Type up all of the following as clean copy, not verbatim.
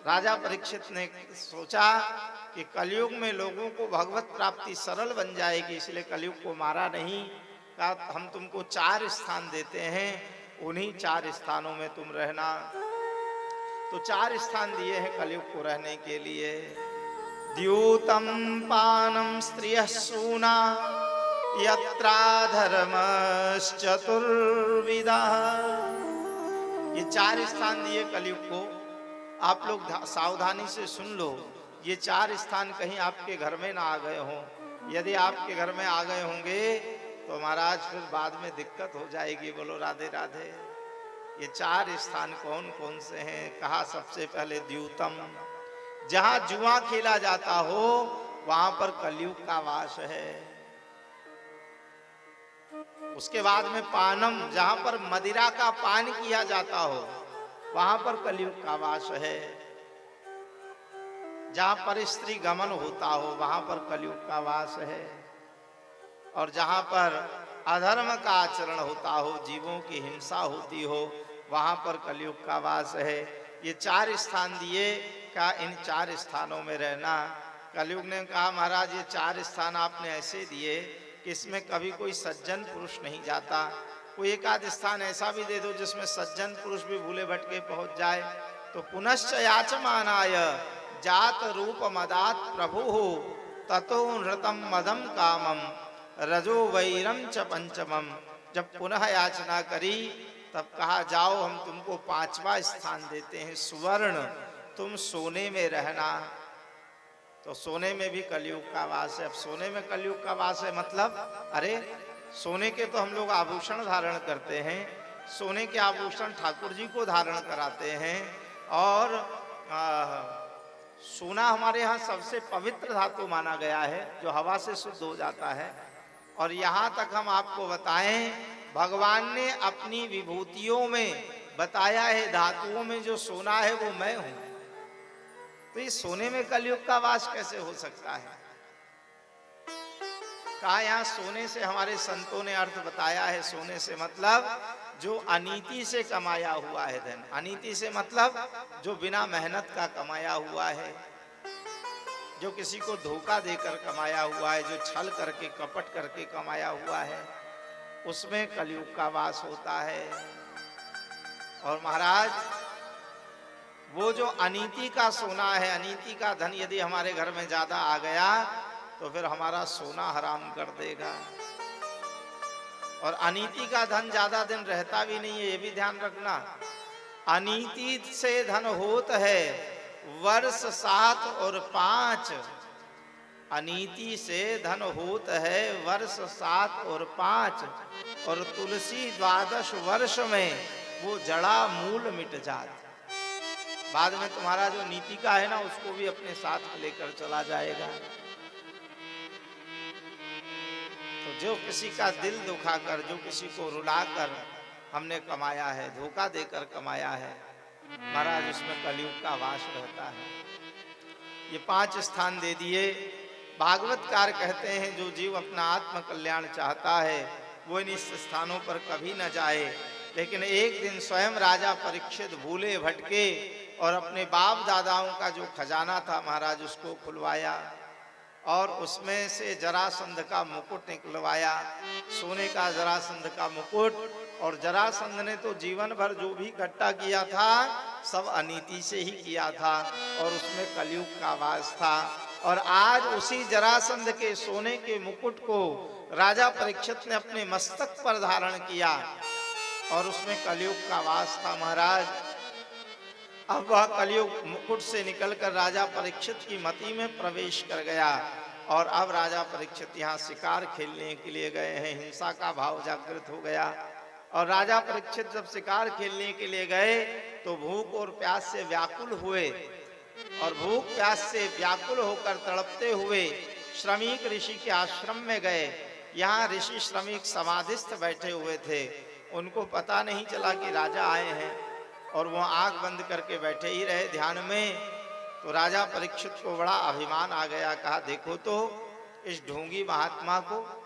राजा परीक्षित ने सोचा कि कलयुग में लोगों को भगवत प्राप्ति सरल बन जाएगी, इसलिए कलयुग को मारा नहीं। कहा हम तुमको 4 स्थान देते हैं, उन्हीं 4 स्थानों में तुम रहना। तो 4 स्थान दिए हैं कलयुग को रहने के लिए। द्यूतम पानम स्त्रियः सूना यत्राधर्मश्चतुर्विधा। ये 4 स्थान दिए कलयुग को। आप लोग सावधानी से सुन लो, ये 4 स्थान कहीं आपके घर में ना आ गए हों। यदि आपके घर में आ गए होंगे तो महाराज फिर बाद में दिक्कत हो जाएगी। बोलो राधे राधे। ये 4 स्थान कौन कौन से हैं? कहा सबसे पहले द्यूतम, जहां जुआ खेला जाता हो वहां पर कलयुग का वास है। उसके बाद में पानम, जहां पर मदिरा का पान किया जाता हो वहां पर कलयुग का वास है। जहां पर स्त्री गमन होता हो वहां पर कलयुग का वास है। और जहां पर अधर्म का आचरण होता हो, जीवों की हिंसा होती हो, वहां पर कलयुग का वास है। ये 4 स्थान दिए, का इन 4 स्थानों में रहना। कलयुग ने कहा महाराज ये 4 स्थान आपने ऐसे दिए कि इसमें कभी कोई सज्जन पुरुष नहीं जाता। कोई एक आध स्थान ऐसा भी दे दो जिसमें सज्जन पुरुष भी भूले भटके पहुंच जाए। तो पुनश्च याचमानाय जात रूप मदात प्रभु ततो नृतम मदम कामम रजो वैरम च पंचमम। जब पुनः याचना करी तब कहा जाओ हम तुमको 5वां स्थान देते हैं, सुवर्ण, तुम सोने में रहना। तो सोने में भी कलयुग का वास है। अब सोने में कलयुग का वास है मतलब, अरे सोने के तो हम लोग आभूषण धारण करते हैं, सोने के आभूषण ठाकुर जी को धारण कराते हैं। और सोना हमारे यहाँ सबसे पवित्र धातु माना गया है, जो हवा से शुद्ध हो जाता है। और यहाँ तक हम आपको बताएं, भगवान ने अपनी विभूतियों में बताया है धातुओं में जो सोना है वो मैं हूं। तो ये सोने में कलयुग का वास कैसे हो सकता है? कहा यहाँ सोने से हमारे संतों ने अर्थ बताया है, सोने से मतलब जो अनीति से कमाया हुआ है धन। अनीति से मतलब जो बिना मेहनत का कमाया हुआ है, जो किसी को धोखा देकर कमाया हुआ है, जो छल करके कपट करके कमाया हुआ है, उसमें कलयुग का वास होता है। और महाराज वो जो अनीति का सोना है, अनीति का धन यदि हमारे घर में ज्यादा आ गया तो फिर हमारा सोना हराम कर देगा। और अनीति का धन ज्यादा दिन रहता भी नहीं है, ये भी ध्यान रखना। अनीति से धन होत है वर्ष 7 और 5। अनीति से धन होत है वर्ष 7 और 5। और तुलसी 12 वर्ष में वो जड़ा मूल मिट जात। बाद में तुम्हारा जो नीति का है ना उसको भी अपने साथ लेकर चला जाएगा। तो जो किसी का दिल दुखाकर, जो किसी को रुलाकर हमने कमाया है, धोखा देकर कमाया है, महाराज उसमें कलयुग का वास रहता है। ये 5 स्थान दे दिए। भागवतकार कहते हैं जो जीव अपना आत्म कल्याण चाहता है वो इन स्थानों पर कभी न जाए। लेकिन एक दिन स्वयं राजा परीक्षित भूले भटके और अपने बाप दादाओं का जो खजाना था महाराज उसको खुलवाया और उसमें से जरासंध का मुकुट निकलवाया, सोने का जरासंध का मुकुट। और जरासंध ने तो जीवन भर जो भी इकट्ठा किया था सब अनीति से ही किया था और उसमें कलयुग का वास था। और आज उसी जरासंध के सोने के मुकुट को राजा परीक्षित ने अपने मस्तक पर धारण किया और उसमें कलयुग का वास था महाराज। अब वह कलयुग मुकुट से निकलकर राजा परीक्षित की मति में प्रवेश कर गया और अब राजा परीक्षित यहाँ शिकार खेलने के लिए गए हैं। हिंसा का भाव जागृत हो गया और राजा परीक्षित जब शिकार खेलने के लिए गए तो भूख और प्यास से व्याकुल हुए और भूख प्यास से व्याकुल होकर तड़पते हुए श्रमिक ऋषि के आश्रम में गए। यहाँ ऋषि श्रमिक समाधिस्थ बैठे हुए थे, उनको पता नहीं चला कि राजा आए हैं और वो आंख बंद करके बैठे ही रहे ध्यान में। तो राजा परीक्षित को बड़ा अभिमान आ गया। कहा देखो तो इस ढोंगी महात्मा को,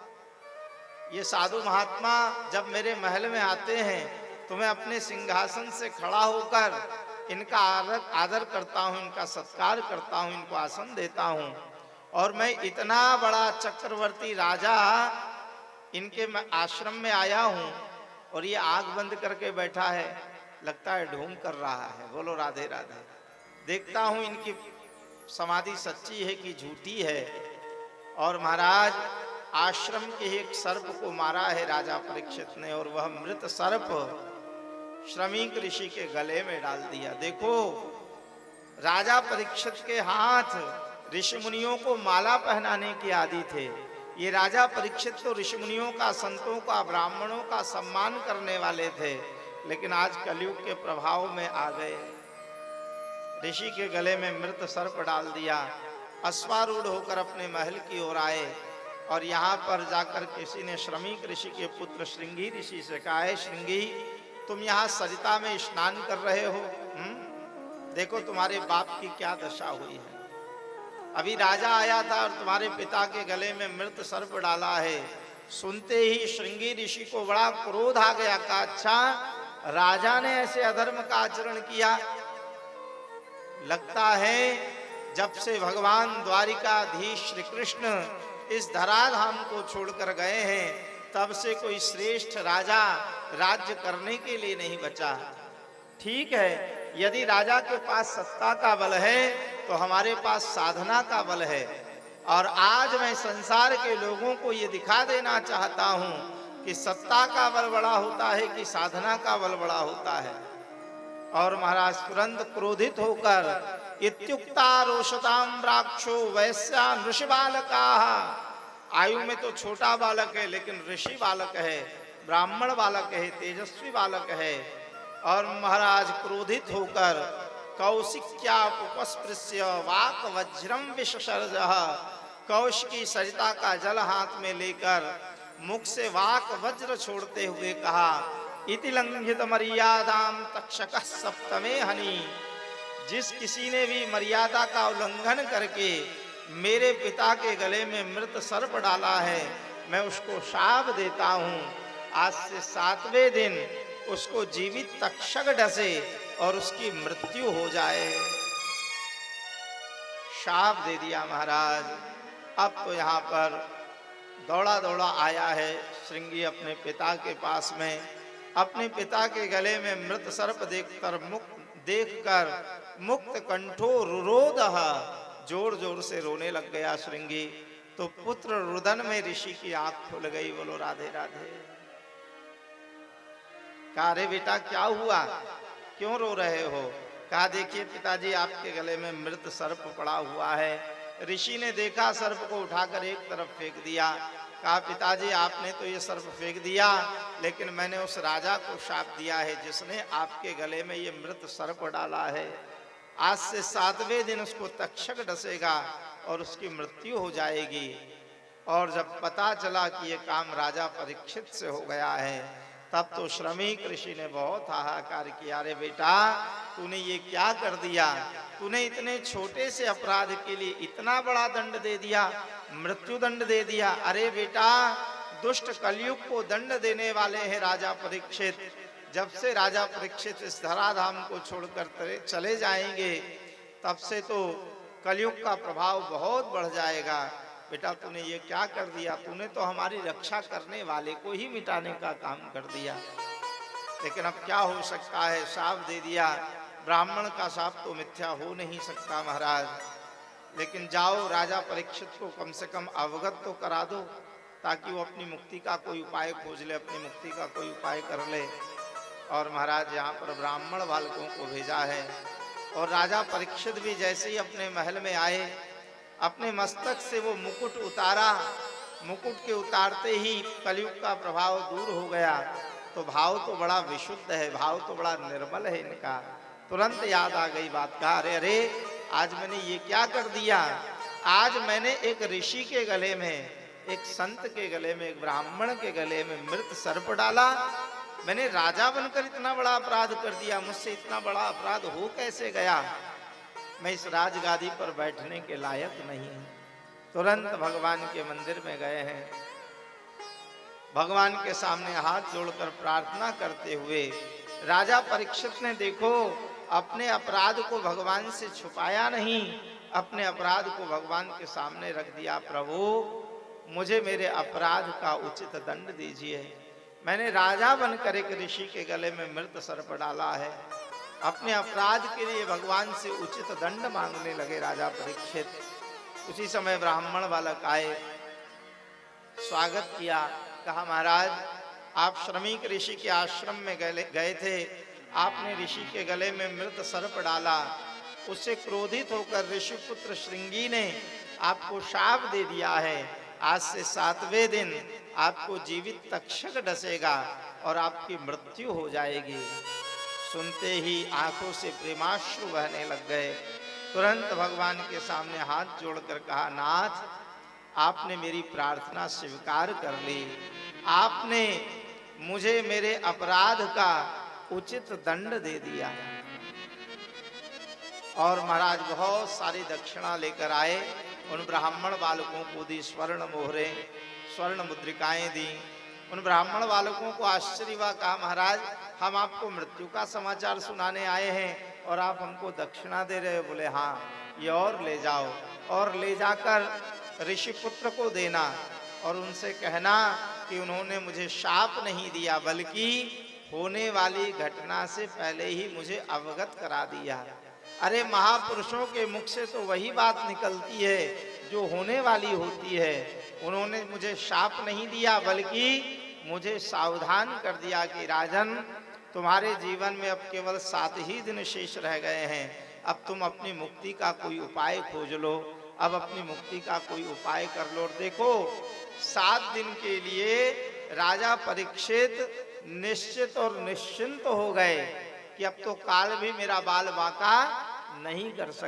ये साधु महात्मा जब मेरे महल में आते हैं तो मैं अपने सिंहासन से खड़ा होकर इनका आदर करता हूँ, इनका सत्कार करता हूँ, इनको आसन देता हूँ। और मैं इतना बड़ा चक्रवर्ती राजा इनके आश्रम में आया हूँ और ये आंख बंद करके बैठा है, लगता है ढोंग कर रहा है। बोलो राधे राधे। देखता हूँ इनकी समाधि सच्ची है कि झूठी है। और महाराज आश्रम के एक सर्प को मारा है राजा परीक्षित ने, और वह मृत सर्प श्रमिक ऋषि के गले में डाल दिया। देखो, राजा परीक्षित के हाथ ऋषि मुनियों को माला पहनाने के आदि थे। ये राजा परीक्षित तो ऋषि मुनियों का, संतों का, ब्राह्मणों का सम्मान करने वाले थे, लेकिन आज कलयुग के प्रभाव में आ गए, ऋषि के गले में मृत सर्प डाल दिया। अश्वारूढ़ होकर अपने महल की ओर आए और यहाँ पर जाकर किसी ने श्रमिक ऋषि के पुत्र श्रृंगी ऋषि से कहा है, श्रृंगी तुम यहाँ सरिता में स्नान कर रहे हो, देखो तुम्हारे बाप की क्या दशा हुई है। अभी राजा आया था और तुम्हारे पिता के गले में मृत सर्प डाला है। सुनते ही श्रृंगी ऋषि को बड़ा क्रोध आ गया। कहा, अच्छा राजा ने ऐसे अधर्म का आचरण किया। लगता है जब से भगवान द्वारिकाधीश श्री कृष्ण इस धराधाम को छोड़कर गए हैं, तब से कोई श्रेष्ठ राजा राज्य करने के लिए नहीं बचा। ठीक है, यदि राजा के पास सत्ता का बल है तो हमारे पास साधना का बल है। और आज मैं संसार के लोगों को ये दिखा देना चाहता हूं कि सत्ता का बल बड़ा होता है कि साधना का बल बड़ा होता है। और महाराज तुरंत क्रोधित होकर इत्युक्ता रोषताम राक्षो वैश्या ऋषि बालका, आयु में तो छोटा बालक है लेकिन ऋषि बालक है, ब्राह्मण बालक है, तेजस्वी बालक है। और महाराज क्रोधित होकर कौशिक्या उपस्पृश्य वाक वज्रम विससर्जः, कौश की सरिता का जल हाथ में लेकर मुख से वाक वज्र छोड़ते हुए कहा, इति लंघित मर्यादाम तक्षकः सप्तमे हनि, जिस किसी ने भी मर्यादा का उल्लंघन करके मेरे पिता के गले में मृत सर्प डाला है, मैं उसको शाप देता हूँ, आज से 7वें दिन उसको जीवित तक्षक डसे और उसकी मृत्यु हो जाए। शाप दे दिया महाराज। अब तो यहाँ पर दौड़ा दौड़ा आया है श्रृंगी अपने पिता के पास में। अपने पिता के गले में मृत सर्प देखकर मुक्त कंठो रुरोदः, जोर जोर से रोने लग गया श्रृंगी। तो पुत्र रुदन में ऋषि की आंख खुल गई। बोलो राधे राधे। कहा, अरे बेटा क्या हुआ, क्यों रो रहे हो? कहा, देखिए पिताजी आपके गले में मृत सर्प पड़ा हुआ है। ऋषि ने देखा, सर्प को उठाकर एक तरफ फेंक दिया। कहा, पिताजी आपने तो ये सर्प फेंक दिया, लेकिन मैंने उस राजा को शाप दिया है जिसने आपके गले में ये मृत सर्प डाला है। आज से 7वें दिन उसको तक्षक डसेगा और उसकी मृत्यु हो जाएगी। और जब पता चला कि ये काम राजा परीक्षित से हो गया है, तब तो श्रमिक ऋषि ने बहुत हाहाकार किया। अरे बेटा तूने ये क्या कर दिया, तूने इतने छोटे से अपराध के लिए इतना बड़ा दंड दे दिया, मृत्यु दंड दे दिया। अरे बेटा, दुष्ट कलयुग को दंड देने वाले हैं राजा परीक्षित। जब से राजा परीक्षित इस धराधाम को छोड़कर चले जाएंगे, तब से तो कलयुग का प्रभाव बहुत बढ़ जाएगा। बेटा तूने ये क्या कर दिया, तूने तो हमारी रक्षा करने वाले को ही मिटाने का काम कर दिया। लेकिन अब क्या हो सकता है, शाप दे दिया। ब्राह्मण का शाप तो मिथ्या हो नहीं सकता महाराज। लेकिन जाओ राजा परीक्षित को कम से कम अवगत तो करा दो, ताकि वो अपनी मुक्ति का कोई उपाय खोज ले, अपनी मुक्ति का कोई उपाय कर ले। और महाराज यहाँ पर ब्राह्मण बालकों को भेजा है। और राजा परीक्षित भी जैसे ही अपने महल में आए, अपने मस्तक से वो मुकुट उतारा। मुकुट के उतारते ही कलयुग का प्रभाव दूर हो गया। तो भाव तो बड़ा विशुद्ध है, भाव तो बड़ा निर्मल है इनका। तुरंत याद आ गई बात का, अरे अरे आज मैंने ये क्या कर दिया। आज मैंने एक ऋषि के गले में, एक संत के गले में, एक ब्राह्मण के गले में मृत सर्प डाला। मैंने राजा बनकर इतना बड़ा अपराध कर दिया, मुझसे इतना बड़ा अपराध हो कैसे गया। मैं इस राजगादी पर बैठने के लायक नहीं हूं। तुरंत भगवान के मंदिर में गए हैं। भगवान के सामने हाथ जोड़कर प्रार्थना करते हुए राजा परीक्षित ने देखो अपने अपराध को भगवान से छुपाया नहीं, अपने अपराध को भगवान के सामने रख दिया। प्रभु, मुझे मेरे अपराध का उचित दंड दीजिए। मैंने राजा बनकर एक ऋषि के गले में मृत सर्प डाला है। अपने अपराध के लिए भगवान से उचित दंड मांगने लगे राजा परीक्षित। उसी समय ब्राह्मण बालक आए, स्वागत किया, कहा महाराज आप श्रमिक ऋषि के आश्रम में गए थे, आपने ऋषि के गले में मृत सर्प डाला, उससे क्रोधित होकर ऋषिपुत्र श्रृंगी ने आपको शाप दे दिया है। आज से 7वें दिन आपको जीवित तक्षक डसेगा और आपकी मृत्यु हो जाएगी। सुनते ही आंखों से प्रेमाश्रु बहने लग गए। तुरंत भगवान के सामने हाथ जोड़कर कहा, नाथ आपने मेरी प्रार्थना स्वीकार कर ली, आपने मुझे मेरे अपराध का उचित दंड दे दिया। और महाराज बहुत सारी दक्षिणा लेकर आए, उन ब्राह्मण बालकों को दी स्वर्ण मोहरे, स्वर्ण मुद्रिकाएं दी। उन ब्राह्मण बालकों को आश्चर्य हुआ, कहा महाराज हम आपको मृत्यु का समाचार सुनाने आए हैं और आप हमको दक्षिणा दे रहे हो। बोले हाँ, ये और ले जाओ, और ले जाकर ऋषिपुत्र को देना और उनसे कहना कि उन्होंने मुझे शाप नहीं दिया बल्कि होने वाली घटना से पहले ही मुझे अवगत करा दिया। अरे महापुरुषों के मुख से तो वही बात निकलती है जो होने वाली होती है। उन्होंने मुझे शाप नहीं दिया बल्कि मुझे सावधान कर दिया कि राजन तुम्हारे जीवन में अब केवल 7 ही दिन शेष रह गए हैं, अब तुम अपनी मुक्ति का कोई उपाय खोज लो, अब अपनी मुक्ति का कोई उपाय कर लो। देखो 7 दिन के लिए राजा परीक्षित निश्चित और निश्चिंत हो गए कि अब तो काल भी मेरा बाल बांका नहीं कर सकता।